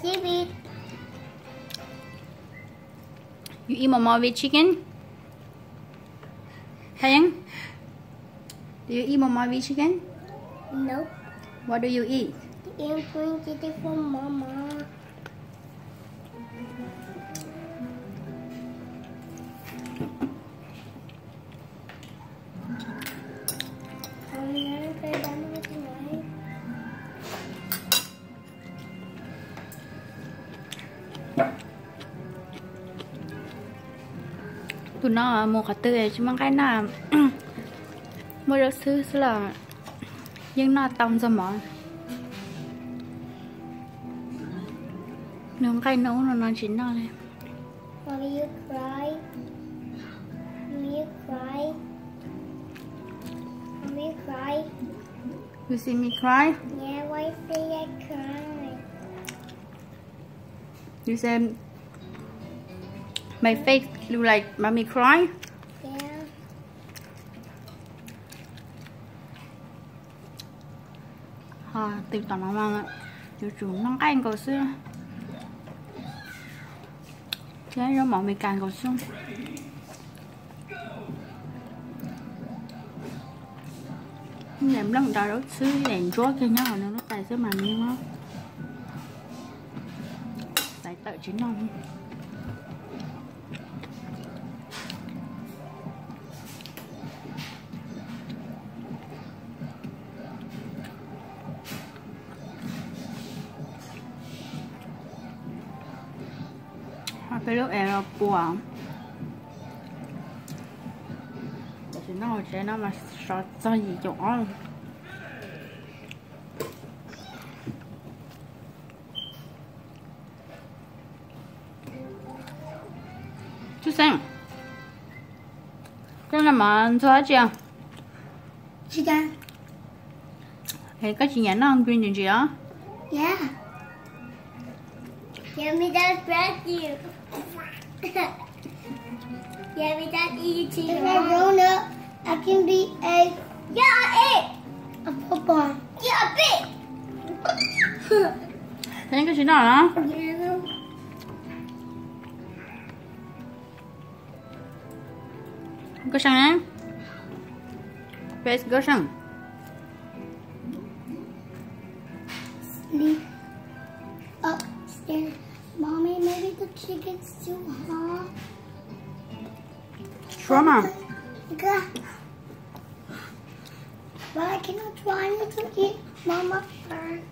Seaweed. You eat more with chicken? Hayang? Do you eat more with chicken? Nope. What do you eat? I'm going to get from Mama. I'm gonna put it down with the knife. Tụi nó mua cả tươi chứ mà cái nào mua được xứ là nhưng nó tông ra món nướng cái nấu nó chín nó này. Mommy, you cry. Mommy, you cry. Mommy, you cry. You see me cry? Yeah, why say I cry? You say my face look like mommy cry? Yeah. Từ tỏ nó mang ạ. Chú nó anh cầu xưa. Thế nó mỏng mì càng cầu xương. Làm lắm đào đó xứ đèn chốt cho nhau nó tài xứ mà miếng đó. Tại tự chín không. Cái nước này là bùa thì nó sẽ nó mà cho gì chỗ chú xem cái là mà cho chưa Chicken. thì cái chị nhắn nó không quyên gì á. Yeah. Give me that bread, you. Give me that eat too. If I grown up, I can be a. Yeah, a. A football. Yeah, a big. Thấy cái chị nào đó Yeah. có sang á face có sang Sleep upstairs. Mommy, maybe the chicken's too hot. trauma God. But I cannot try to eat Mama first.